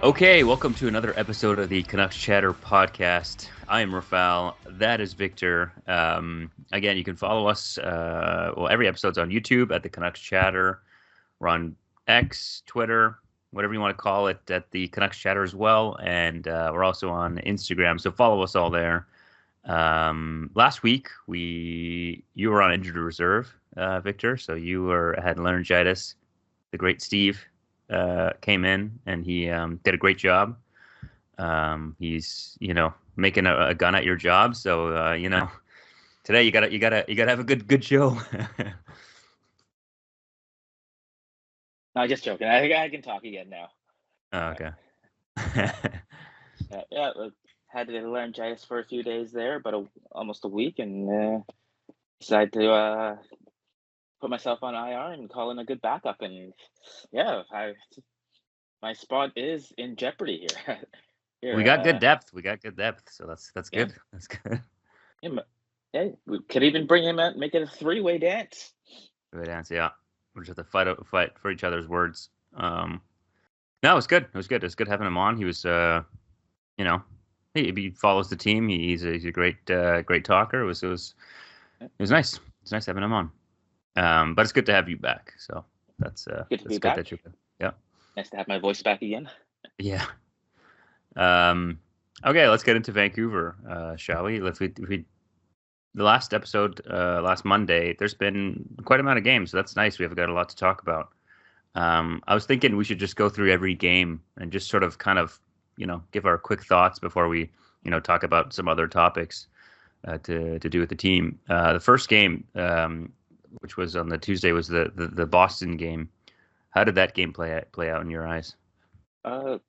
Okay, welcome to another episode of the Canucks Chatter podcast. I am Rafal. That is Victor. Again, you can follow us. Every episode's on YouTube at the Canucks Chatter. We're on X, Twitter, whatever you want to call it, at the Canucks Chatter as well. And we're also on Instagram, so follow us all there. Last week you were on injured reserve, Victor. So had laryngitis. The great Steve came in and he did a great job. He's making a gun at your job. So today you gotta have a good show. No, just joking. I can talk again now. Oh, okay. Had laryngitis for a few days there, but almost a week, and decided to put myself on IR and call in a good backup. And my spot is in jeopardy here. We got good depth. So that's Yeah. good. That's good. Yeah, we could even bring him out, make it a three-way dance. Three-way dance, yeah. We just have to fight for each other's words. No, it was good. It was good. It's good having him on. He was, he follows the team. He's a great talker. It was nice. It's nice having him on. But it's good to have you back. So that's good to be good back. that you're good. Yeah. Nice to have my voice back again. Yeah. Okay, let's get into Vancouver, shall we? The last episode, last Monday, there's been quite a amount of games, so that's nice. We've got a lot to talk about. I was thinking we should just go through every game and just sort of kind of, give our quick thoughts before we, talk about some other topics to do with the team. The first game, which was on the Tuesday, was the Boston game. How did that game play out in your eyes? It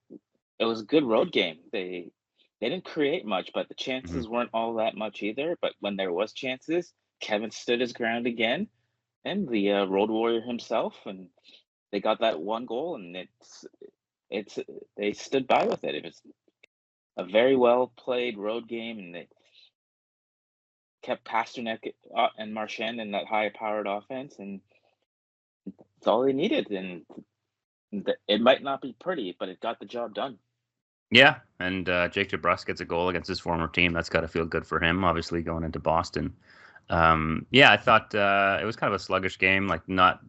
was a good road game. They didn't create much, but the chances weren't all that much either. But when there was chances, Kevin stood his ground again, and the road warrior himself, and they got that one goal, and they stood by with it. It was a very well played road game, and they kept Pasternak and Marchand in that high powered offense, and it's all they needed. And it might not be pretty, but it got the job done. Yeah, and Jake DeBrusk gets a goal against his former team. That's got to feel good for him, obviously, going into Boston. I thought it was kind of a sluggish game. Like, not,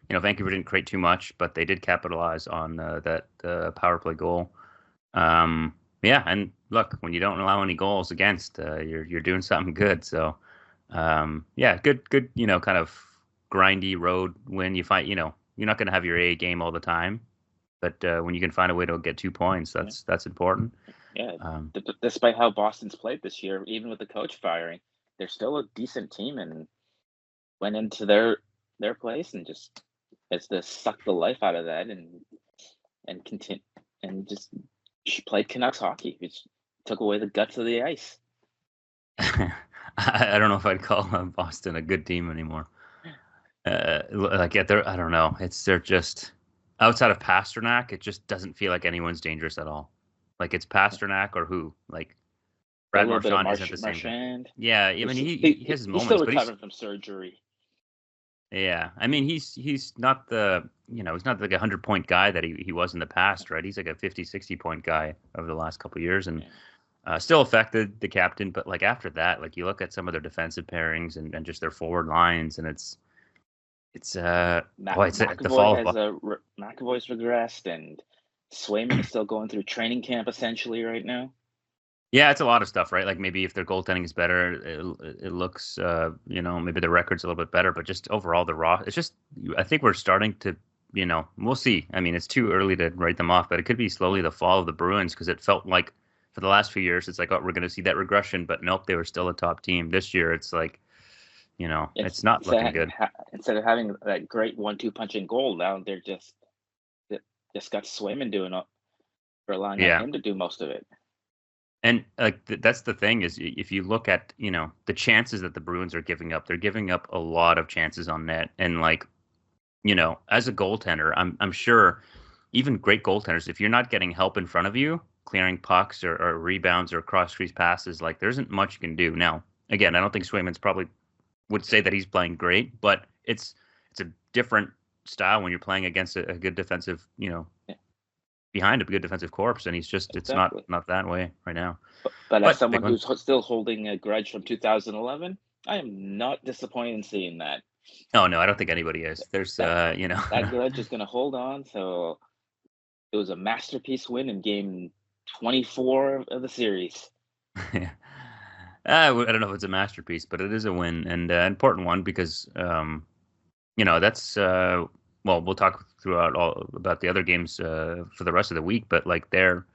Vancouver didn't create too much, but they did capitalize on that power play goal. And look, when you don't allow any goals against, you're doing something good. So, good, kind of grindy road win. You find, you're not going to have your A game all the time. But when you can find a way to get 2 points, that's important. Yeah. Despite how Boston's played this year, even with the coach firing, they're still a decent team and went into their place and just sucked the life out of that and continue and just played Canucks hockey, which took away the guts of the ice. I don't know if I'd call Boston a good team anymore. I don't know. They're just. Outside of Pasternak, it just doesn't feel like anyone's dangerous at all. Like, it's Pasternak or who? Like, Brad Marchand isn't the same. Marchand. Yeah, I mean, he has his moments. He's still recovering from surgery. Yeah, I mean, he's not he's not like a 100-point guy that he was in the past, right? He's like a 50, 60-point guy over the last couple of years, and still affected the captain. But like after that, like you look at some of their defensive pairings and just their forward lines, and it's McAvoy's regressed, and Swayman is still going through training camp essentially right now. Yeah, it's a lot of stuff, right? Like maybe if their goaltending is better, it looks, maybe the record's a little bit better, but just overall it's just, I think we're starting to, we'll see. I mean, it's too early to write them off, but it could be slowly the fall of the Bruins because it felt like for the last few years, it's like, oh, we're going to see that regression, but nope, they were still a top team. This year, it's like, it's not looking good. Instead of having that great 1-2 punch in goal, now they're just got Swayman doing it, relying on him to do most of it. And like that's the thing is, if you look at the chances that the Bruins are giving up, they're giving up a lot of chances on net. And like, as a goaltender, I'm sure even great goaltenders, if you're not getting help in front of you, clearing pucks or rebounds or cross crease passes, like there isn't much you can do. Now, again, I don't think Swayman's probably would say that he's playing great, but it's a different style when you're playing against a good defensive, behind a good defensive corps, and he's just it's exactly. not that way right now. But as But big someone one. who's still holding a grudge from 2011, I am not disappointed in seeing that. Oh no, I don't think anybody is. There's That you know. that grudge is going to hold on. So it was a masterpiece win in game 24 of the series. Yeah. I don't know if it's a masterpiece, but it is a win and important one because that's well, we'll talk throughout all about the other games for the rest of the week, but like they're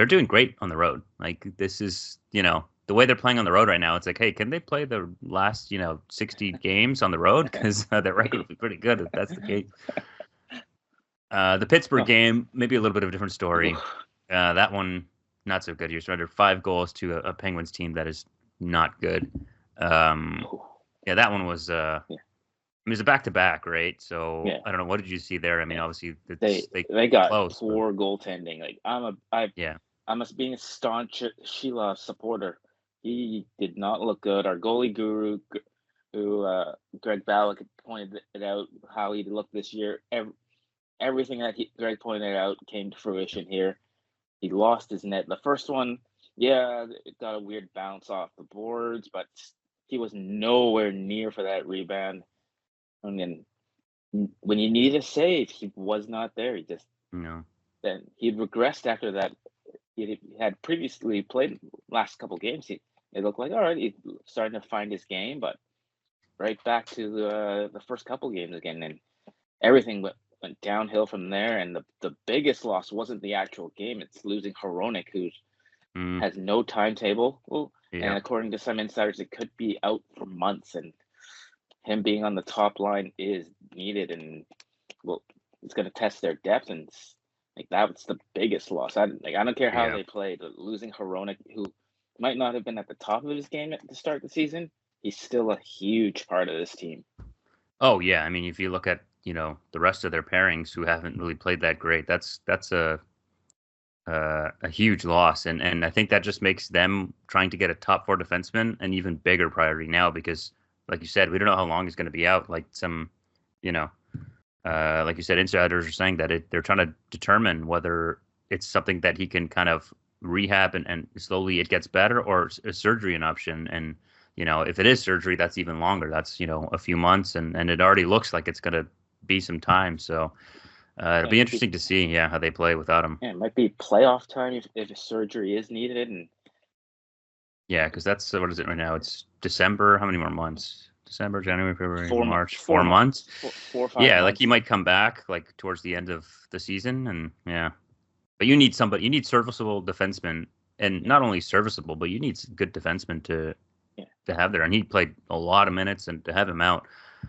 doing great on the road. Like this is the way they're playing on the road right now. It's like, hey, can they play the last 60 games on the road because their record will be pretty good if that's the case. The Pittsburgh game, maybe a little bit of a different story. That one, not so good. You surrendered 5 goals to a Penguins team that is not good. Yeah, that one was. It was a back-to-back, right? So Yeah. I don't know. What did you see there? I mean, obviously they got close, poor goaltending. Like I'm being a staunch Sheila supporter. He did not look good. Our goalie guru, who Greg Ballack pointed it out how he looked this year. Everything that Greg pointed out came to fruition here. He lost his net. The first one, it got a weird bounce off the boards, but he was nowhere near for that rebound. And then when you need a save, he was not there. He just then he'd regressed after that. He had previously played last couple games. It looked like all right, he's starting to find his game, but right back to the first couple games again, and everything went downhill from there. And the biggest loss wasn't the actual game; it's losing Hronek, who has no timetable. And according to some insiders, it could be out for months. And him being on the top line is needed, and it's going to test their depth, and like that's the biggest loss. I don't care how they played, but losing Hronek, who might not have been at the top of his game at the start of the season, he's still a huge part of this team. Oh yeah, I mean, if you look at the rest of their pairings who haven't really played that great, that's a huge loss, and I think that just makes them trying to get a top 4 defenseman an even bigger priority now because. Like you said, we don't know how long he's going to be out. Like like you said, insiders are saying that they're trying to determine whether it's something that he can kind of rehab and slowly it gets better, or a surgery an option. And if it is surgery, that's even longer. That's a few months, and it already looks like it's going to be some time. So it'll be interesting to see, how they play without him. Yeah, it might be playoff time if a surgery is needed, and. Yeah, because that's what is it right now? It's December. How many more months? December, January, February, March. 4 months. 4 or 5 months. Like he might come back like towards the end of the season, and but you need somebody. You need serviceable defensemen, and not only serviceable, but you need good defensemen to have there. And he played a lot of minutes, and to have him out,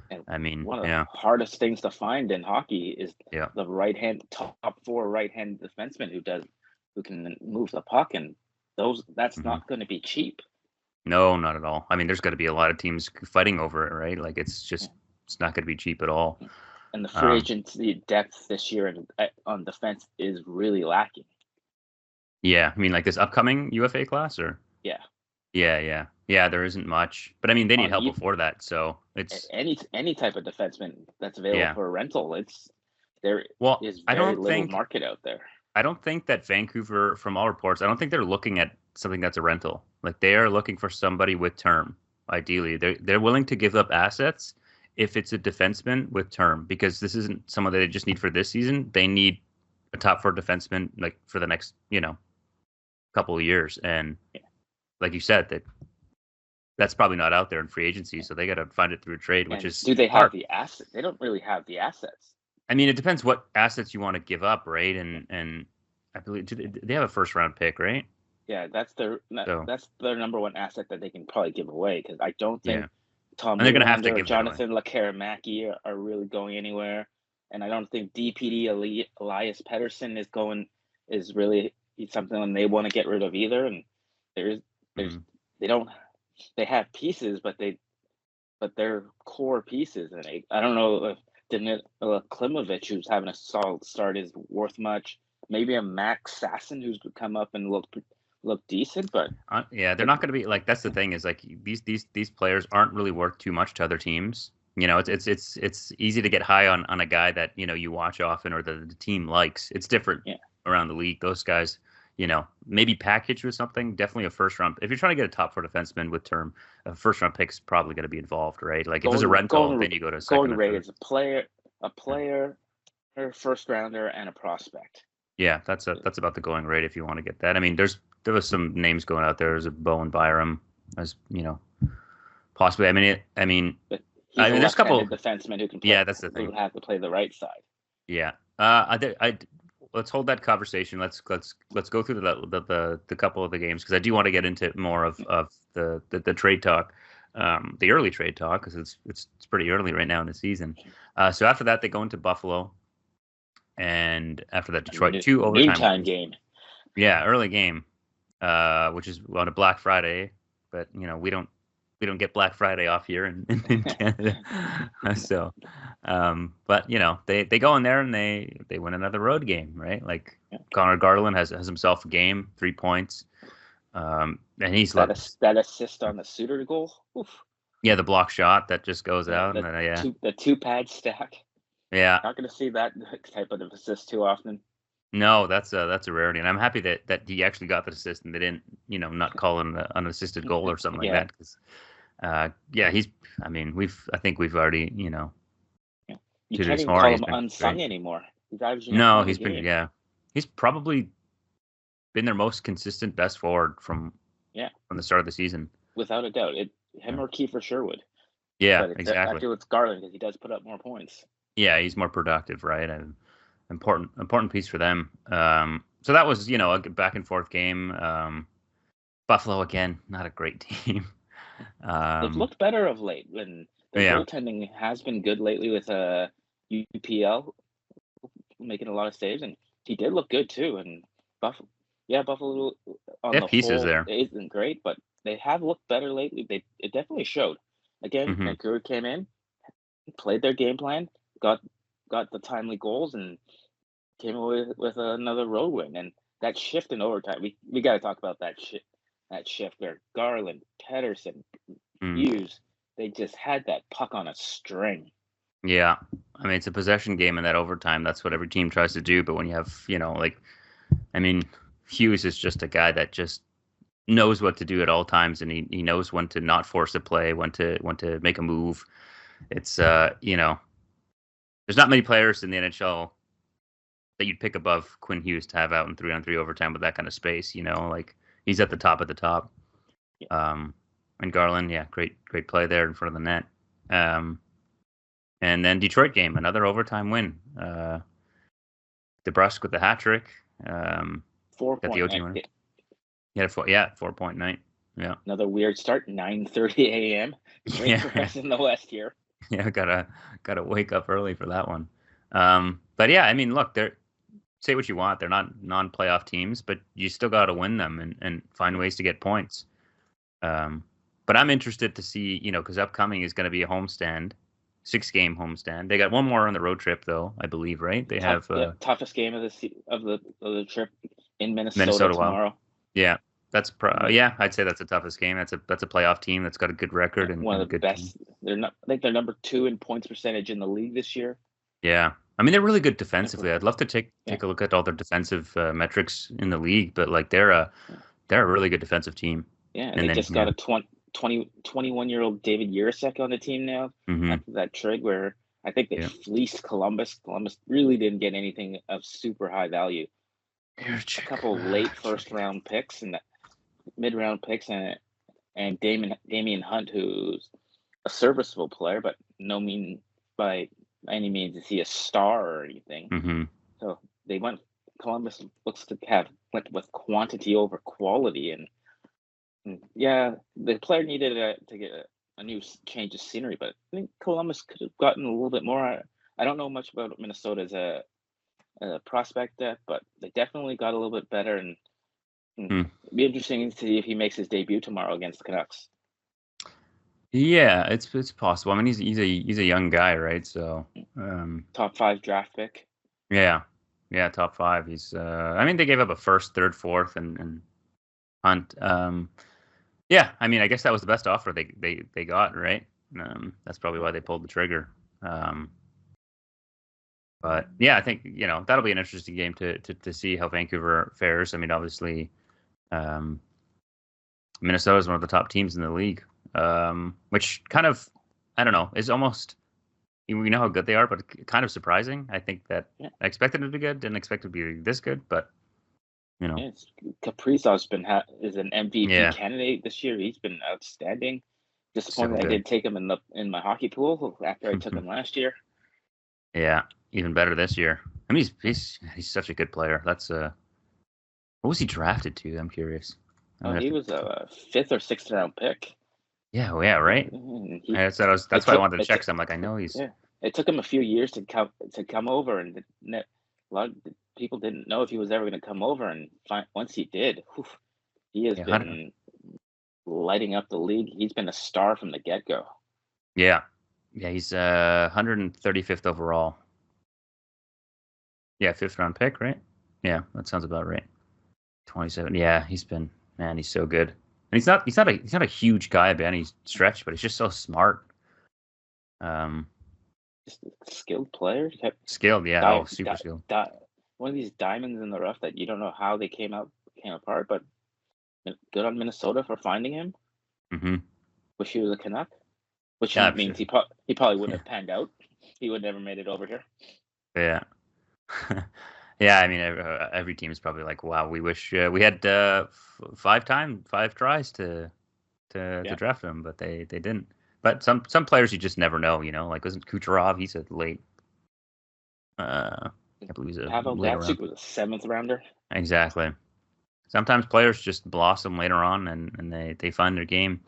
and I mean, one of the hardest things to find in hockey is the top 4 right-hand defenseman who can move the puck, and that's not going to be cheap. No, not at all. I mean, there's got to be a lot of teams fighting over it, right? Like it's not going to be cheap at all. And the free agency depth this year on defense is really lacking. Yeah, I mean, like this upcoming UFA class, or yeah. There isn't much, but I mean, they need help before that. So it's any type of defenseman that's available for a rental. Is very little market out there. I don't think that Vancouver, from all reports, I don't think they're looking at something that's a rental. Like they are looking for somebody with term. Ideally, they're willing to give up assets if it's a defenseman with term, because this isn't someone that they just need for this season. They need a top 4 defenseman like for the next couple of years. And like you said, that's probably not out there in free agency, so they got to find it through a trade. Which is do they have the assets? They don't really have the assets. I mean, it depends what assets you want to give up, right? And I believe they have a 1st-round pick, right? Yeah, that's their number 1 asset that they can probably give away, because I don't think Tom Nylander or Jonathan Lekkerimäki are really going anywhere, and I don't think DPD Elias Pettersson is really something they want to get rid of either. And they have pieces, but they're core pieces, and I don't know if Klimovich, who's having a solid start, is worth much. Maybe a Max Sasson who's come up and look decent, but they're not going to be like. That's the thing, is like these players aren't really worth too much to other teams. It's easy to get high on a guy that you watch often or the team likes. It's different around the league. Those guys, maybe package with something. Definitely a first round. If you're trying to get a top four defenseman with term, a first round pick's probably going to be involved, right? Like if it's a rental, then you go to second going or rate third. is a player, or first rounder, and a prospect. Yeah, that's about the going rate if you want to get that. I mean, there was some names going out there. There's a Bowen Byram, as possibly. But he's a there's a couple. left-handed defenseman who can play. Yeah, that's the thing. Who have to play the right side. Yeah. Let's hold that conversation. Let's go through the couple of the games because I do want to get into more of the trade talk, the early trade talk because it's pretty early right now in the season. So after that they go into Buffalo, and after that Detroit, 2 overtime noontime game. Yeah, early game, which is on a Black Friday, but we don't get Black Friday off here in Canada. So, but they go in there and they win another road game, right? Like Connor Garland has himself a game, 3 points, and he's that assist on the Suter goal. Oof. Yeah, the block shot that just goes out, and then, the 2-pad stack. Yeah, not going to see that type of assist too often. No, that's a rarity, and I'm happy that he actually got the assist and they didn't, not call him an unassisted goal or something like that. Because, I think we've already, You can't even call him unsung anymore. He's probably been their most consistent best forward from the start of the season, without a doubt. Him or Kiefer Sherwood. Yeah, exactly. I feel it's Garland because he does put up more points. Yeah, he's more productive, right? And important piece for them. So that was, a back and forth game. Buffalo again, not a great team. They've looked better of late. When the goaltending has been good lately with UPL making a lot of saves, and he did look good too. And Buffalo on the pieces whole there isn't great, but they have looked better lately. It definitely showed. Again, Vancouver came in, played their game plan, got the timely goals, and came away with another road win. And that shift in overtime, we got to talk about that shift where Garland, Pettersson, Hughes, they just had that puck on a string. Yeah, I mean, it's a possession game in that overtime. That's what every team tries to do. But when you have, Hughes is just a guy that just knows what to do at all times, and he knows when to not force a play, when to make a move. It's there's not many players in the NHL that you'd pick above Quinn Hughes to have out in 3-on-3 overtime with that kind of space. He's at the top of the top. And Garland, great play there in front of the net. And then Detroit game, another overtime win. DeBrusk with the hat trick. 4-point night. He had 4-point night. Yeah. Another weird start, 9:30 a.m. Great for us in the West here. Yeah, gotta wake up early for that one. But yeah, look, say what you want, they're not non-playoff teams, but you still got to win them and find ways to get points. But I'm interested to see, because upcoming is going to be a homestand, 6-game homestand. They got one more on the road trip, though, I believe, right? They have the toughest game of the trip in Minnesota tomorrow. Yeah, I'd say that's the toughest game. That's a playoff team that's got a good record and one of the good best. Team. I think they're number 2 in points percentage in the league this year. Yeah, they're really good defensively. I'd love to take a look at all their defensive metrics in the league, but they're a really good defensive team. Yeah, and they just got a 21-year-old David Jiricek on the team now after that trade where I think they fleeced Columbus. Columbus really didn't get anything of super high value. A couple late first-round picks and mid-round picks and Damian Hunt, who's a serviceable player, but by any means is he a star or anything. So Columbus looks to went with quantity over quality, and the player needed to get a new change of scenery, but I think Columbus could have gotten a little bit more. I don't know much about Minnesota as a prospect depth, but they definitely got a little bit better, and it'd be interesting to see if he makes his debut tomorrow against the Canucks. Yeah, it's possible. He's a young guy, right? So top 5 draft pick. Yeah, top 5. He's they gave up a first, third, fourth, and Hunt. I guess that was the best offer they got, right? That's probably why they pulled the trigger. But yeah, I think that'll be an interesting game to see how Vancouver fares. I mean, obviously, Minnesota is one of the top teams in the league, which kind of, I don't know, is almost, we know how good they are, but kind of surprising. I think that I expected it to be good, didn't expect it to be this good, but Kaprizov's is an MVP candidate this year. He's been outstanding. Disappointed I did take him in my hockey pool after I took him last year. Yeah, even better this year. I mean, he's such a good player. That's what was he drafted to? I'm curious. He was a 5th or 6th round pick. Yeah, right. That's why I wanted to check. So I'm like, I know he's. Yeah, it took him a few years to come over, and a lot of people didn't know if he was ever going to come over. And once he did, he has been lighting up the league. He's been a star from the get go. Yeah, he's 135th overall. Yeah, 5th round pick, right? Yeah, that sounds about right. 27. Yeah, he's so good. And he's not a huge guy by any stretch, but he's just so smart. Just a skilled player. Skilled, yeah. Super skilled. One of these diamonds in the rough that you don't know how they came apart, but good on Minnesota for finding him. Mm-hmm. Wish he was a Canuck, which means he probably wouldn't have panned out. He would never made it over here. Yeah. Yeah, I mean, every team is probably like, wow, we wish we had 5 tries to draft him, but they didn't. But some players you just never know, like wasn't Kucherov? He's a late. I believe he's a Pavel Datsyuk was a 7th rounder. Exactly. Sometimes players just blossom later on, and they find their game.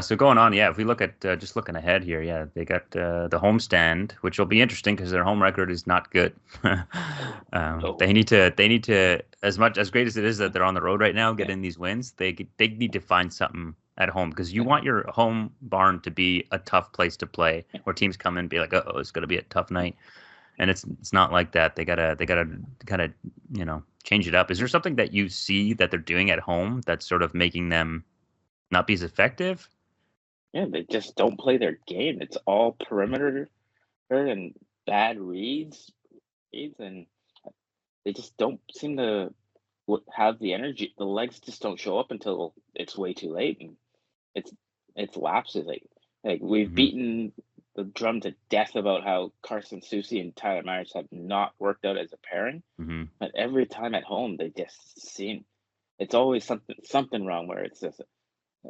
So going on, if we look at just looking ahead here, they got the homestand, which will be interesting because their home record is not good. They need to as great as it is that they're on the road right now, getting these wins. They need to find something at home because you want your home barn to be a tough place to play, where teams come in and be like, oh, it's going to be a tough night. And it's not like that. They gotta kind of change it up. Is there something that you see that they're doing at home that's sort of making them not be as effective? Yeah, they just don't play their game. It's all perimeter and bad reads, and they just don't seem to have the energy. The legs just don't show up until it's way too late, and it's lapses. Like we've beaten the drum to death about how Carson Soucy and Tyler Myers have not worked out as a pairing. Mm-hmm. But every time at home, they just seem it's always something wrong, where it's just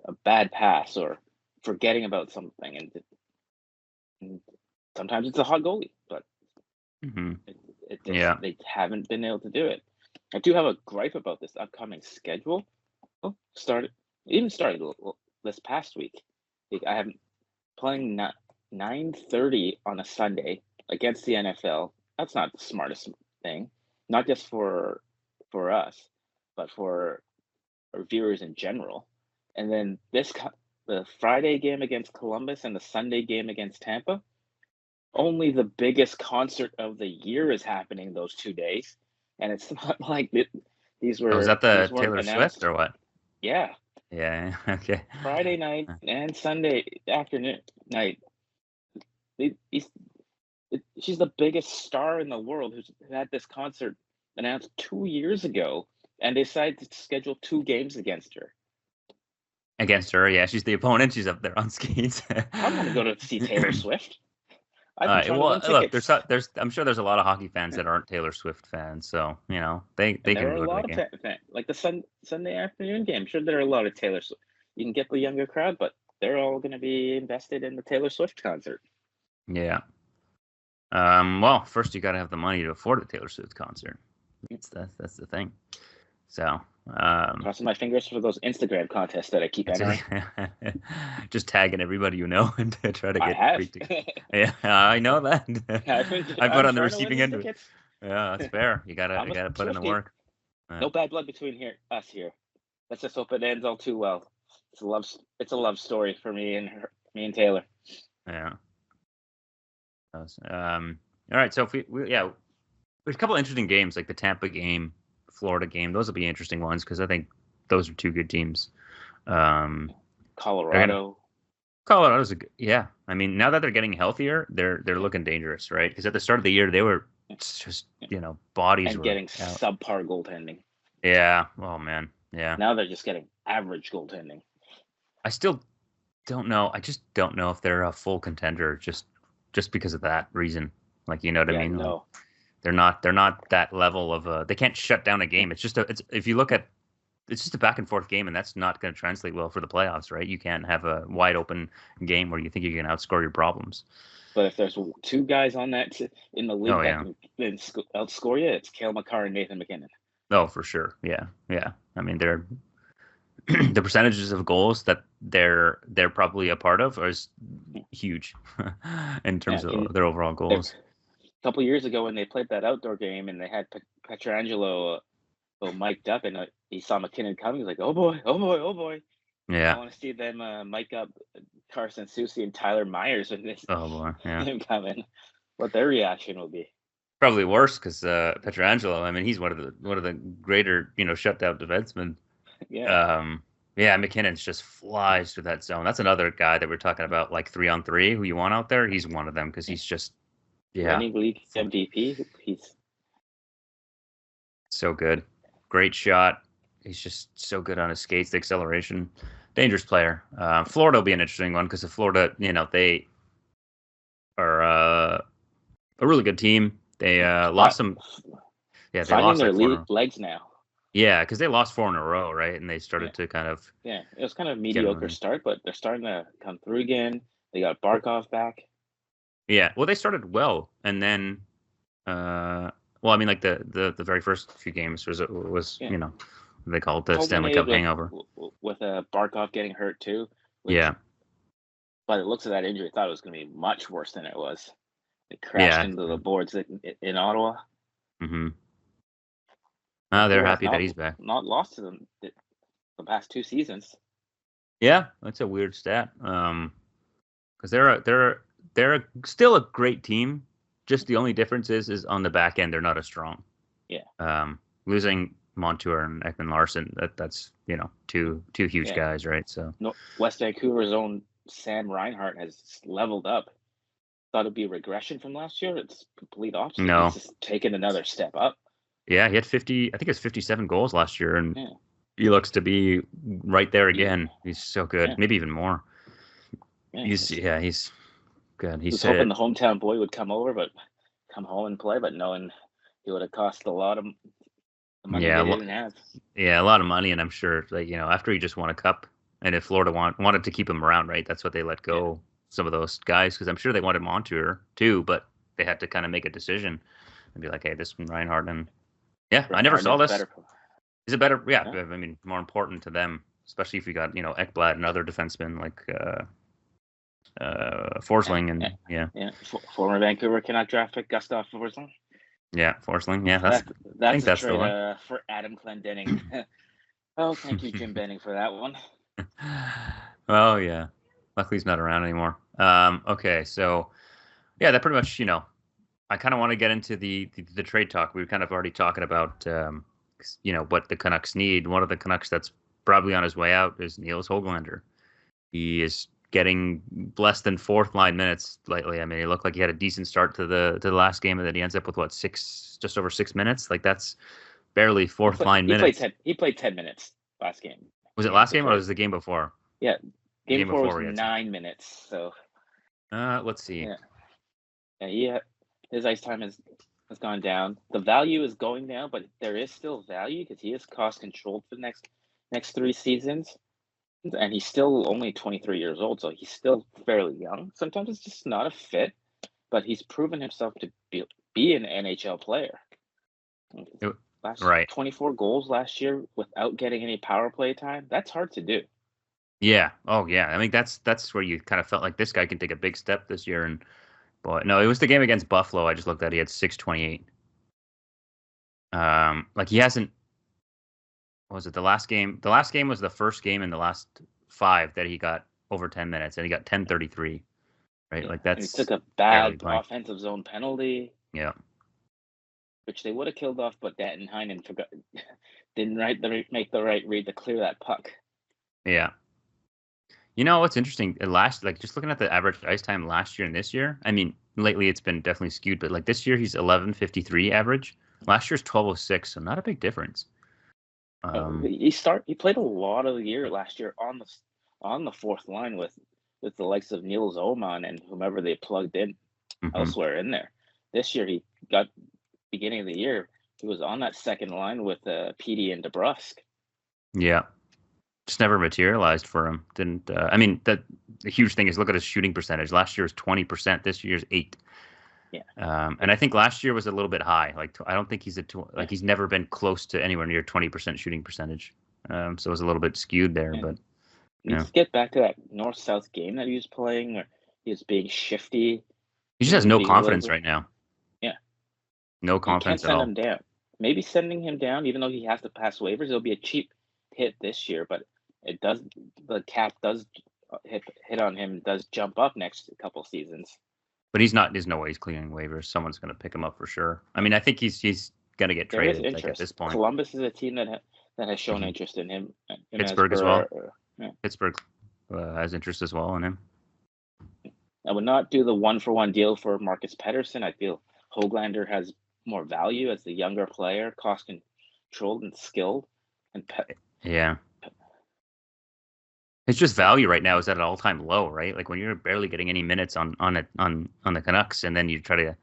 a bad pass or forgetting about something, and sometimes it's a hot goalie, but they haven't been able to do it. I do have a gripe about this upcoming schedule. Started this past week. I have playing 9:30 on a Sunday against the NFL. That's not the smartest thing, not just for us, but for our viewers in general. And then the Friday game against Columbus and the Sunday game against Tampa. Only the biggest concert of the year is happening those 2 days, and it's not like these were. Was that the Taylor Swift or what? Yeah. Yeah. Okay. Friday night and Sunday afternoon night. She's the biggest star in the world who's had this concert announced 2 years ago, and they decided to schedule 2 games against her. Against her, yeah. She's the opponent. She's up there on skates. I want to go to see Taylor Swift. Look, there's I'm sure there's a lot of hockey fans that aren't Taylor Swift fans, so they can go to the game. Like the Sunday afternoon game. I'm sure there are a lot of Taylor Swift. You can get the younger crowd, but they're all going to be invested in the Taylor Swift concert. Yeah. Well, first you got to have the money to afford a Taylor Swift concert. That's the thing. So, crossing my fingers for those Instagram contests that I keep entering. Just tagging everybody you know and try to get. I have. Yeah, I know that. I put on the receiving end of it. Yeah, that's fair. You gotta put in the work. No bad blood between us here. Let's just hope it ends all too well. It's a love story for me and Taylor. Yeah. All right. So if there's a couple of interesting games like the Tampa game, Florida game. Those will be interesting ones because I think those are 2 good teams. Colorado's I mean, now that they're getting healthier, they're looking dangerous, right? Because at the start of the year they were it's just bodies and were getting out. subpar goaltending. Yeah. Oh man. Yeah. Now they're just getting average goaltending. I still don't know. I just don't know if they're a full contender just because of that reason. Like, you know what I Yeah, mean? Like, no. they're not that level of they can't shut down a game. It's if you look at it's just a back and forth game, and that's not going to translate well for the playoffs, right? You can't have a wide open game where you think you can outscore your problems. But if there's two guys on that in the Oh league that yeah. can outscore you, it's Cale Makar and Nathan McKinnon. Oh, for sure. Yeah. Yeah. I mean, they're the percentages of goals that they're probably a part of is huge in Yeah, terms of their overall a goals. couple years ago when they played that outdoor game and they had Petrangelo mic'd up and he saw McKinnon coming, he's like, oh boy, oh boy, oh boy. I Yeah. want to see them mic up Carson Soucy and Tyler Myers when this Oh boy. Yeah. him coming. What their reaction will be. Probably worse because Petrangelo. I mean, he's one of the greater shutdown defensemen. Yeah. Um, yeah, McKinnon's just flies through that zone. That's another guy that we're talking about, like 3-on-3, who you want out there. He's one of them because he's just Reigning league MVP. He's so good. Great shot. He's just so good on his skates, the acceleration. Dangerous player. Florida will be an interesting one because if Florida, they are a really good team. They lost some. Yeah, they finding lost their like four. legs now. Yeah, because they lost 4 in a row, right? And they started to kind of Yeah, it was kind of get mediocre on. start, but they're starting to come through again. They got Barkov back. Yeah, well, they started well, and then, well, I mean, like the very first few games was Yeah, they call it the Stanley culminated Cup hangover. with Barkov getting hurt too. Which, Yeah, by the looks of that injury, I thought it was going to be much worse than it was. It crashed yeah. into the boards in Ottawa. Mm-hmm. They're Vancouver has happy that he's back. not lost to them the past 2 seasons. Yeah, that's a weird stat. Because they're still a great team. Just the only difference is on the back end they're not as strong. Yeah. Losing Montour and Ekman Larson, that's two huge guys, right? So No, West Vancouver's own Sam Reinhart has leveled up. Thought it'd be a regression from last year. It's complete opposite. no, He's just taken another step up. yeah, he had 50. I think it's 57 goals last year, and Yeah. he looks to be right there again. He's so good, Yeah. maybe even more. Yeah. He's good. He was hoping the hometown boy would come over, but come home and play, but knowing he would have cost a lot of the money they didn't have. Yeah, a lot of money, and I'm sure that after he just won a cup, and if Florida wanted to keep him around, right, that's what they let go some of those guys because I'm sure they wanted Montour too, but they had to kind of make a decision and be like, hey, this one Reinhardt and I never saw this. Is it better? Yeah, I mean, more important to them, especially if you got Ekblad and other defensemen like Forsling and former Vancouver Canuck draft pick Gustav Forsling. Yeah, Forsling. Yeah, that's a trade for Adam Clendenning. Oh, thank you, Jim Benning, for that one. Oh yeah, luckily he's not around anymore. Okay, so that pretty much I kind of want to get into the trade talk. We were kind of already talking about what the Canucks need. One of the Canucks that's probably on his way out is Niels Höglander. He is getting less than fourth line minutes lately. I mean, it looked like he had a decent start to the last game, and then he ends up with just over 6 minutes. Like that's barely fourth line minutes. He played 10 minutes last game. Was it last game or was it the game before? Yeah, game before was 9 minutes. So let's see. Yeah, his ice time has gone down. The value is going down, but there is still value because he is cost controlled for the next 3 seasons. And he's still only 23 years old, so he's still fairly young. Sometimes it's just not a fit, but he's proven himself to be an NHL player. Right. 24 goals last year without getting any power play time. That's hard to do. Yeah. Oh, yeah. I mean, that's where you kind of felt like this guy can take a big step this year. But no, it was the game against Buffalo. I just looked at. He had 628. Like he hasn't. What was it the last game? The last game was the first game in the last 5 that he got over 10 minutes, and he got 10:33. Right, like that's. He took a bad offensive zone penalty. Yeah. Which they would have killed off, but Danton Heinen didn't make the right read to clear that puck. Yeah. You know what's interesting? Just looking at the average ice time last year and this year. I mean, lately it's been definitely skewed, but like this year he's 11:53 average. Last year's 12:06, so not a big difference. He played a lot of the year last year on the fourth line with the likes of Niels Oman and whomever they plugged in elsewhere in there. This year he got beginning of the year he was on that second line with Petey and DeBrusque. Yeah, just never materialized for him. Didn't I mean the huge thing is look at his shooting percentage. Last year was 20%. This year's 8%. Yeah. And I think last year was a little bit high. Like I don't think he's he's never been close to anywhere near 20% shooting percentage. So it was a little bit skewed there, but he needs to get back to that north-south game that he was playing where he was being shifty. He just has no confidence right now. Yeah. No confidence at all. Send him down. Maybe sending him down, even though he has to pass waivers, it'll be a cheap hit this year, but the cap does hit on him, does jump up next couple seasons. But there's no way he's clearing waivers. Someone's going to pick him up for sure. I mean, I think he's going to get traded like, at this point. Columbus is a team that has shown interest in him. Pittsburgh as well. Pittsburgh has interest as well in him. I would not do the 1-for-1 deal for Marcus Pettersson. I feel Höglander has more value as the younger player, cost controlled and skilled. Yeah. It's just value right now is at an all-time low, right? Like when you're barely getting any minutes on the Canucks, and then you try to,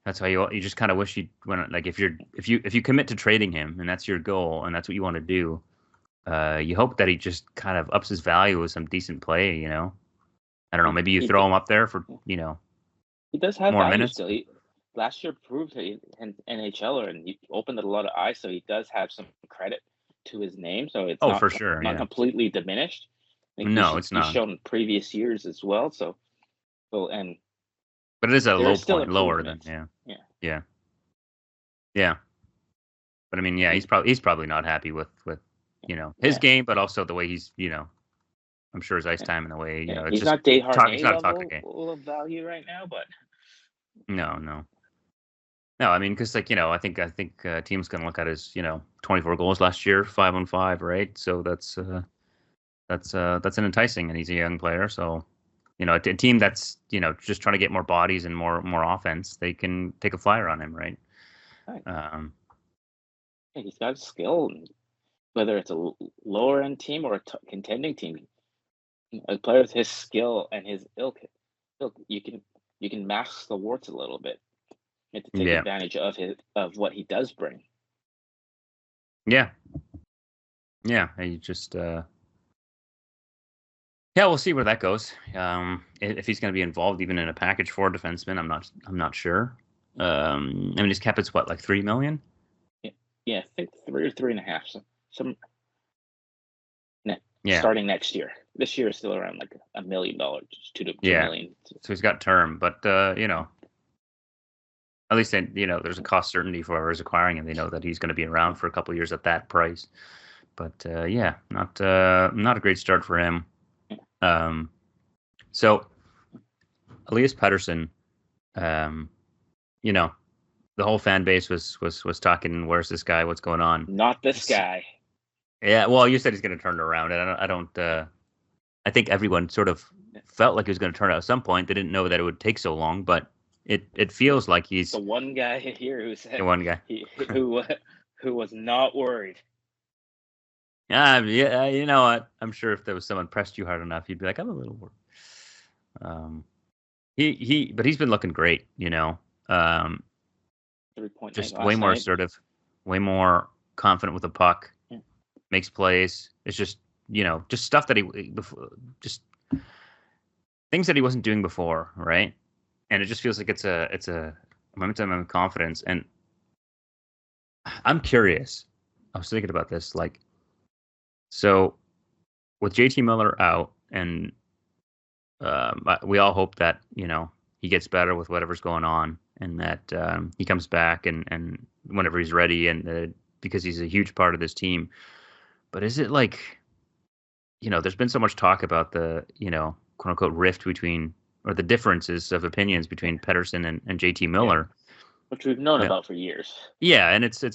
that's why you just kind of wish you went like if you commit to trading him and that's your goal and that's what you want to do, you hope that he just kind of ups his value with some decent play, I don't know, maybe you throw him up there for he does have more value minutes. Still. Last year proved he's an NHLer and he opened a lot of eyes, so he does have some credit to his name, so it's for sure, not completely diminished. No, it's not. He's shown previous years as well, but it is a low point, lower than yeah. But I mean, he's probably not happy with his game, but also the way he's I'm sure his ice time and the way it's he's just not Desharnais it's not a toxic game. Of value right now, but no, I mean, because I think teams can look at his 24 goals last year, 5-on-5, right? So that's an enticing, and he's a young player, so a team that's just trying to get more bodies and more offense, they can take a flyer on him, right? He's got skill, whether it's a lower end team or a contending team. A player with his skill and his ilk, you can mask the warts a little bit. To take advantage of what he does bring. Yeah. You just we'll see where that goes. If he's going to be involved even in a package for a defenseman, I'm not sure. I mean, his cap is what, like $3 million? Yeah, I think 3 or 3.5. Starting next year. This year is still around like $1 million, $2 to $2 million. So he's got term, but at least there's a cost certainty for whoever's acquiring him. They know that he's going to be around for a couple of years at that price. But not a great start for him. So Elias Pettersson, the whole fan base was talking, where's this guy? What's going on? Not this guy. Yeah, well, you said he's going to turn it around, and I think everyone sort of felt like he was going to turn out at some point. They didn't know that it would take so long, but it feels like he's the one guy here who said the one guy who was not worried. Yeah, you know what? I'm sure if there was someone pressed you hard enough, you'd be like, I'm a little worried. But he's been looking great, 3.9 just way more assertive, way more confident with the puck, makes plays. It's just just stuff that just things that he wasn't doing before, right? And it just feels like it's a momentum of confidence. And I'm curious. I was thinking about this, so with JT Miller out, and we all hope that he gets better with whatever's going on, and that he comes back and whenever he's ready, and because he's a huge part of this team. But is it there's been so much talk about the quote unquote rift between, or the differences of opinions between Pettersson and JT Miller, which we've known about for years. Yeah, and it's I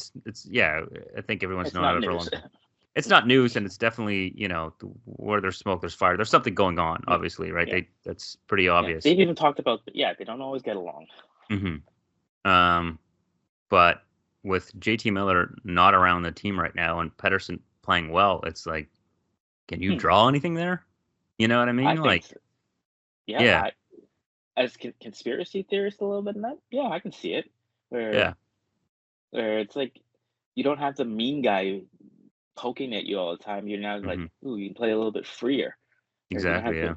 think everyone's known about it for a long time. it's not news, and it's definitely, where there's smoke, there's fire. There's something going on, Yeah, obviously, right? yeah, That's pretty yeah. obvious. They've even talked about, they don't always get along. Hmm. But with JT Miller not around the team right now and Pettersson playing well, it's like, can you draw anything there? You know what I I mean? think, Like, so. Yeah, yeah, as conspiracy theorist a little bit in that, yeah, I can see it. Where yeah, where it's like you don't have the mean guy poking at you all the time. You're now like, hmm, ooh, you can play a little bit freer. Or you don't exactly, have to. yeah,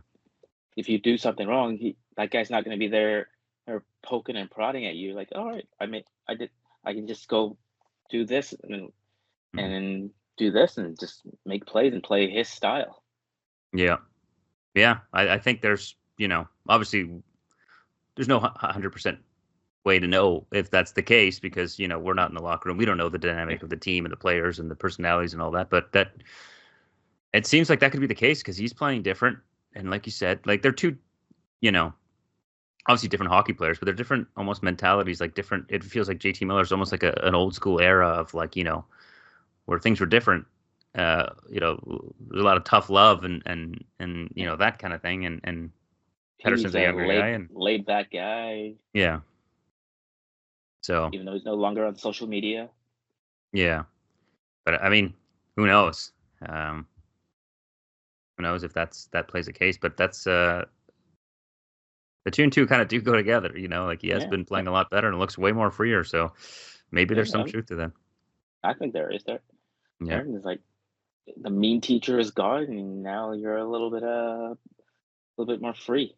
If you do something wrong, that guy's not going to be there or poking and prodding at you. Like, all right, I can just go do this hmm, and then do this and just make plays and play his style. yeah, yeah. I think there's, obviously there's no 100% way to know if that's the case because we're not in the locker room. We don't know the Yeah, dynamic of the team and the players and the personalities and all that. But that it seems like that could be the case because he's playing different. And like you said, like they're two, you know, obviously different hockey players, but they're different almost mentalities. Like different. It feels like JT Miller's almost like an old school era of like where things were different. There's a lot of tough love and yeah. that kind of thing. And He's Pedersen's a a younger guy, and laid back guy, yeah. So even though he's no longer on social media. yeah, but I mean, who knows? Um, who knows if that plays a case? But that's the two and two kind of do go together. Like he has Yeah, been yeah, playing a lot better and looks way more freer. So maybe there's yeah. some truth to that. I think there is there. Yeah. There is like the mean teacher is gone, and now you're a little bit more free.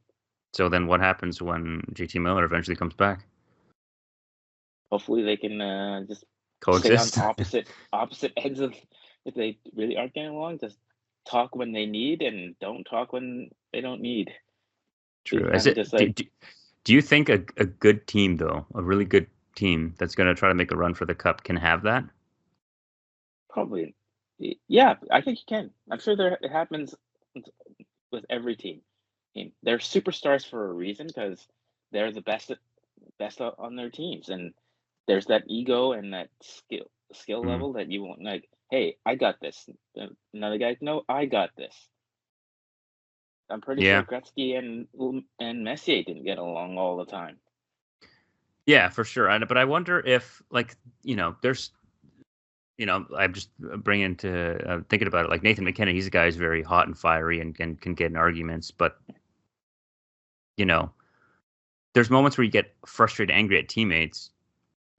So then what happens when JT Miller eventually comes back? Hopefully, they can just stay on Coexist. opposite ends of if they really aren't getting along. Just talk when they need, and don't talk when they don't need. So you True. can Is kind of it? just like Do you think a good team though, a really good team that's going to try to make a run for the cup can have that? probably, yeah. I think you can. I'm sure it happens with every team. I mean, they're superstars for a reason because they're the best on their teams, and there's that ego and that skill Mm. level that you want. Like, hey, I got this. Another guy, no, I got this. I'm pretty sure Yeah. Gretzky and Messier didn't get along all the time. Yeah, for sure. But I wonder if, like, there's, I'm just bringing to thinking about it. Like Nathan McKinnon, he's a guy who's very hot and fiery and can get in arguments. But you know, there's moments where you get frustrated, angry at teammates,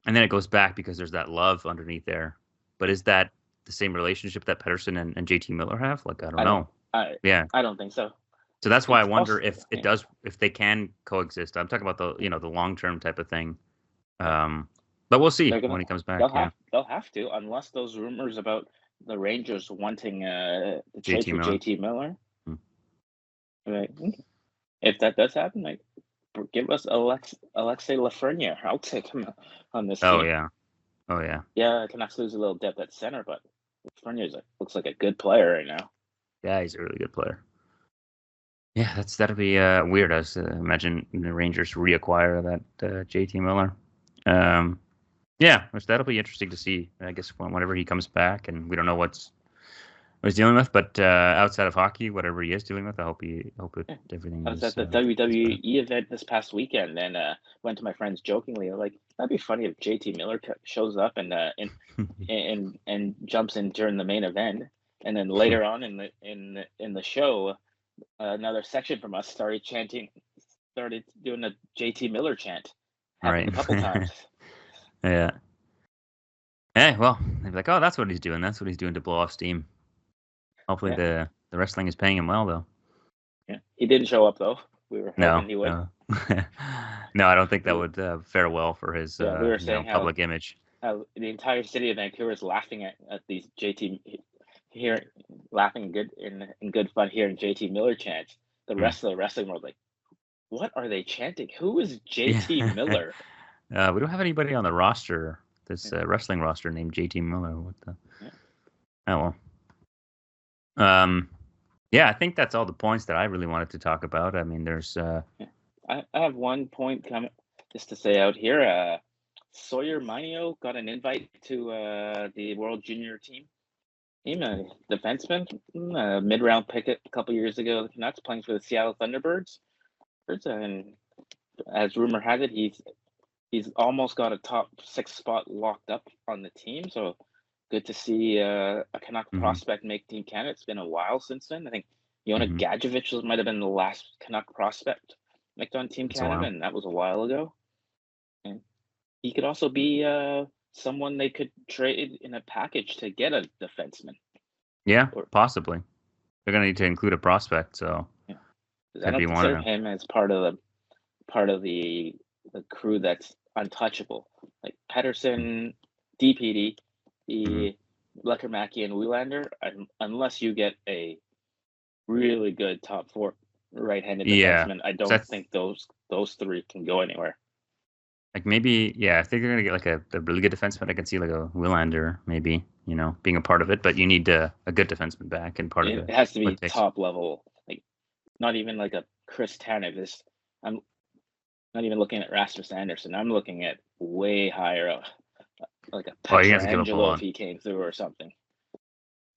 and then it goes back because there's that love underneath there. But is that the same relationship that Pettersson and JT Miller have? Like, I don't I don't, know. I, Yeah. I don't think so. So that's why I It's wonder also, if it yeah, does, if they can coexist. I'm talking about the long term type of thing. yeah. But we'll see They're gonna, when he comes back. Yeah. they'll have to unless those rumors about the Rangers wanting to trade JT for Miller. JT Miller. Hmm. Like, okay. If that does happen, like give us Alexei Lafreniere. I'll take him on this Oh team. yeah. Oh yeah. Yeah, Canucks lose a little depth at center, but Lafreniere looks like a good player right now. Yeah, he's a really good player. Yeah, that'll be weird. I was imagine the Rangers reacquire that JT Miller. Um, yeah, which that'll be interesting to see. I guess whenever he comes back, and we don't know what he's dealing with, but outside of hockey, whatever he is dealing with, I hope Yeah. everything I was at the is better. WWE event this past weekend and went to my friends jokingly, like, that'd be funny if JT Miller shows up and jumps in during the main event, and then later on in the show, another section from us started doing a JT Miller chant. Happened Right. a couple times. Yeah. Hey, well, they'd be like, oh, that's what he's doing. That's what he's doing to blow off steam. Hopefully Yeah, the wrestling is paying him well, though. yeah. He didn't show up though. We were No, hoping he would. no, no. I don't think that We, would fare well for his yeah, we were saying public image. how the entire city of Vancouver is laughing at these JT here, laughing in good fun hearing JT Miller chants. The Hmm. rest of the wrestling world, like, what are they chanting? Who is Yeah. JT Miller? We don't have anybody on the roster, this Yeah, wrestling roster named JT Miller. What the? yeah, Oh well. Yeah, I think that's all the points that I really wanted to talk about. I mean, there's yeah. I have one point coming just to say out here. Sawyer Mineo got an invite to the World Junior team. He's a defenseman, mid-round pick a couple years ago. The Canucks playing for the Seattle Thunderbirds. And as rumor has it, he's almost got a top 6 spot locked up on the team. So good to see a Canuck prospect make Team Canada. It's been a while since then. I think Yona Gadjevich might have been the last Canuck prospect make on Team Canada, and that was a while ago. And he could also be someone they could trade in a package to get a defenseman. Yeah, possibly. They're going to need to include a prospect, so I don't consider him as part of the crew that's untouchable. Like Pettersson, DPD, Lecker-Mackey, and Willander, unless you get a really good top 4 right-handed defenseman, I don't think those 3 can go anywhere. Like maybe, I think they're gonna get like a really good defenseman. I can see like a Willander maybe, being a part of it. But you need a good defenseman back and part of it. It has to be top level, like not even like a Chris Tanev. I'm not even looking at Rasmus Anderson. I'm looking at way higher, like a Pietrangelo if he came through or something.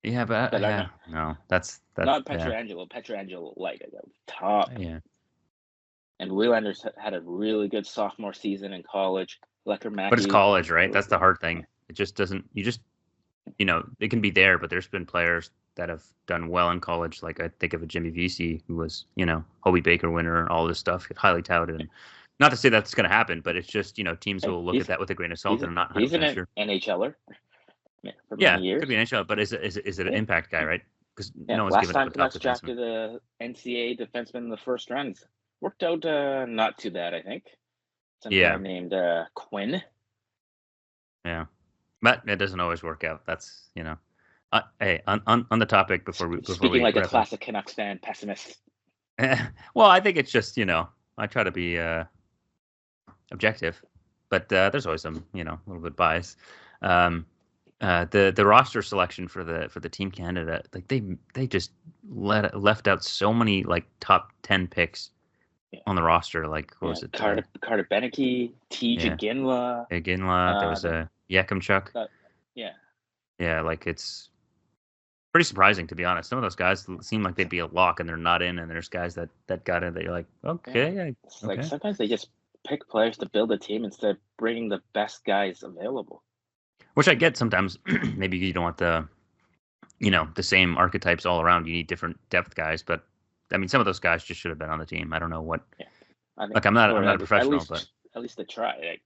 Yeah, but no, that's not Pietrangelo. Pietrangelo like a top. Yeah. And Willander's had a really good sophomore season in college. Lecker-Mackey. But it's college, right? That's the hard thing. It just doesn't. You just, it can be there, but there's been players that have done well in college. Like I think of a Jimmy Vesey, who was, Hobey Baker winner and all this stuff, highly touted. And not to say that's going to happen, but it's just, teams will look at that with a grain of salt and not 100% he's an sure. NHLer. For many years. Could be an NHL, but is it an impact guy, right? Because no one's given last time Canucks drafted a NCAA defenseman in the first round. Worked out not too bad, I think. Some guy named Quinn. Yeah, but it doesn't always work out. That's hey, on the topic before speaking like a classic Canucks fan, pessimist. Well, I think it's just I try to be objective, but there's always some a little bit bias. The roster selection for the Team Canada, like they just left out so many like top 10 picks on the roster. Like what was it? Carter Beneke, TJ Ginla. Ginla. There was a Yakimchuk. Yeah, like it's pretty surprising to be honest. Some of those guys seem like they'd be a lock and they're not in, and there's guys that got in that you're like, okay. Like sometimes they just pick players to build a team instead of bringing the best guys available. Which I get sometimes. Maybe you don't want the same archetypes all around. You need different depth guys, but I mean, some of those guys just should have been on the team. I don't know what. Like I'm not a professional, but at least to try. Like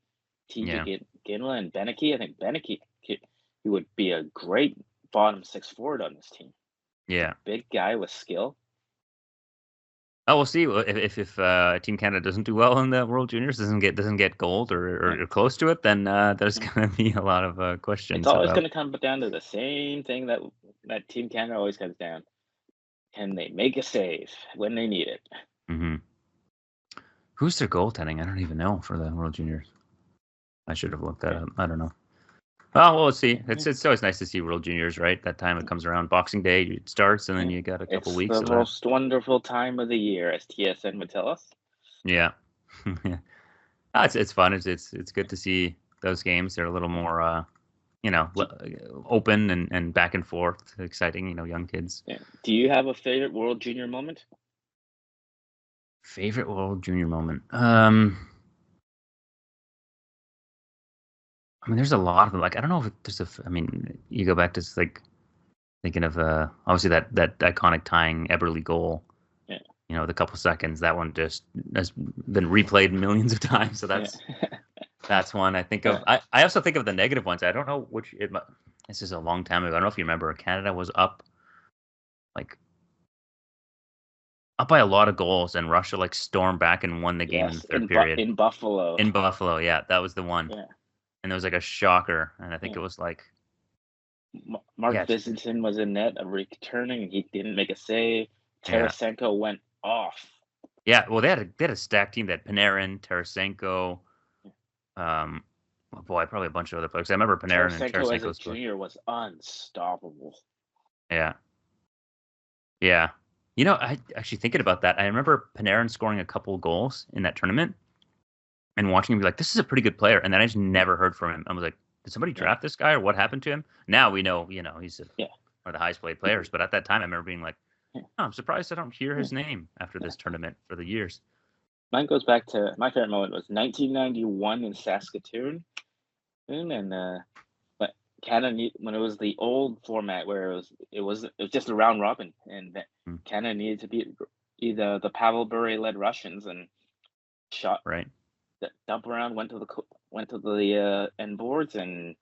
TJ Ginla and Beneke. I think Beneke he would be a great bottom 6 forward on this team. Yeah, big guy with skill. Oh, we'll see if Team Canada doesn't do well in the World Juniors, doesn't get gold or close to it, then there's going to be a lot of questions. It's always going to come down to the same thing that Team Canada always comes down. Can they make a save when they need it? Mm-hmm. Who's their goaltending? I don't even know for the World Juniors. I should have looked that up. I don't know. Oh, well, let's see. It's always nice to see World Juniors, right? That time it comes around, Boxing Day, it starts, and then you got a couple weeks. It's the most wonderful time of the year, as TSN would tell us. Yeah. It's fun. It's good to see those games. They're a little more, open and back and forth, exciting, young kids. Yeah. Do you have a favorite World Junior moment? Favorite World Junior moment? I mean, there's a lot of them. Like, I don't know if there's you go back to like thinking of obviously that iconic tying Eberle goal. Yeah. The couple seconds. That one just has been replayed millions of times. So that's one I think of. I also think of the negative ones. I don't know which. This is a long time ago. I don't know if you remember. Canada was up by a lot of goals, and Russia stormed back and won the game in the third period in Buffalo. In Buffalo, yeah, that was the one. Yeah. And there was a shocker, and I think it was Mark Visinton was in net, returning, and he didn't make a save. Tarasenko went off. Yeah, well, they had a stacked team. They had Panarin, Tarasenko, probably a bunch of other players. I remember Panarin and Tarasenko as a junior was unstoppable. Yeah. Yeah. I actually thinking about that. I remember Panarin scoring a couple goals in that tournament. And watching him be like, this is a pretty good player. And then I just never heard from him. I was like, did somebody draft this guy or what happened to him? Now we know, he's one of the highest paid players. But at that time, I remember being like, oh, I'm surprised I don't hear his name after this tournament for the years. Mine goes back to my favorite moment was 1991 in Saskatoon, and but Canada, when it was the old format where it was just a round robin, and Canada needed to beat either the Pavel Bure-led Russians, and shot right. The dump around went to the end boards, and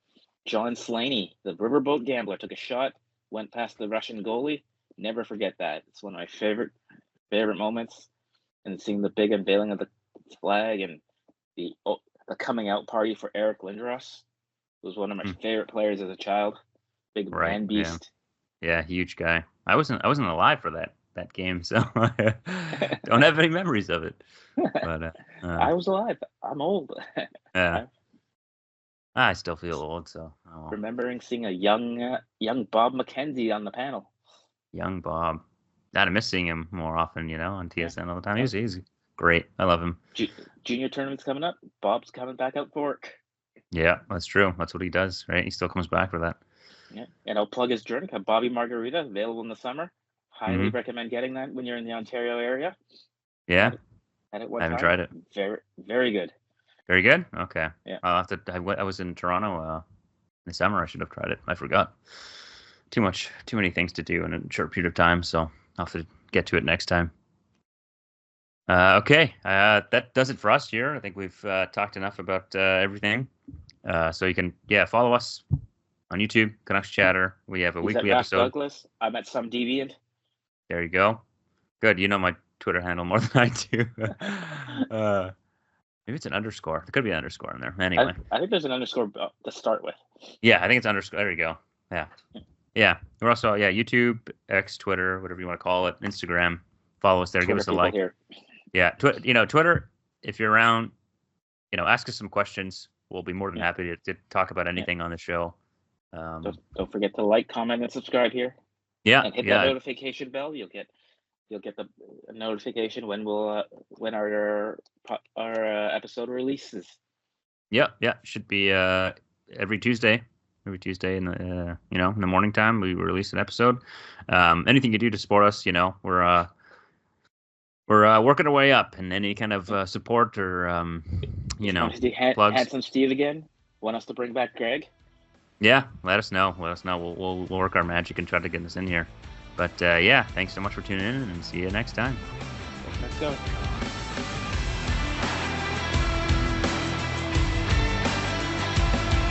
John Slaney, the riverboat gambler, took a shot, went past the Russian goalie. Never forget that. It's one of my favorite moments. And seeing the big unveiling of the flag and the coming out party for Eric Lindros, who was one of my favorite players as a child. Big man beast. Yeah, huge guy. I wasn't alive for that game, so I don't have any memories of it. But I was alive. I'm old. Yeah. I still feel old, so remembering seeing a young Bob McKenzie on the panel. Young Bob. I miss seeing him more often, on TSN all the time. He's great. I love him. Junior tournament's coming up. Bob's coming back out for work. Yeah, that's true. That's what he does, right? He still comes back for that. Yeah, and I'll plug his drink, a Bobby Margarita, available in the summer. Highly recommend getting that when you're in the Ontario area. Yeah. I haven't tried it. Very, very good. Very good? Okay. Yeah. I'll have to. I was in Toronto in the summer. I should have tried it. I forgot. Too many things to do in a short period of time, so I'll have to get to it next time. Okay. That does it for us here. I think we've talked enough about everything. So you can, follow us on YouTube, Canucks Chatter. We have a weekly episode. Douglas. I'm at Some Deviant. There you go. Good. You know my Twitter handle more than I do. Maybe it's an underscore. There could be an underscore in there. Anyway. I think there's an underscore to start with. Yeah, I think it's underscore. There you go. Yeah. Yeah. We're also, YouTube, X, Twitter, whatever you want to call it, Instagram. Follow us there. Twitter, give us a like. Here. Yeah. Twitter, if you're around, ask us some questions. We'll be more than happy to talk about anything on the show. Don't forget to like, comment, and subscribe here. Yeah. And hit that notification bell. You'll get the notification when our episode releases. Yeah. Should be every Tuesday. Every Tuesday in the in the morning time we release an episode. Anything you do to support us, we're working our way up, and any kind of support or plugs. Handsome Steve again. Want us to bring back Greg? Yeah, let us know. We'll work our magic and try to get this in here. But thanks so much for tuning in, and see you next time. Let's go.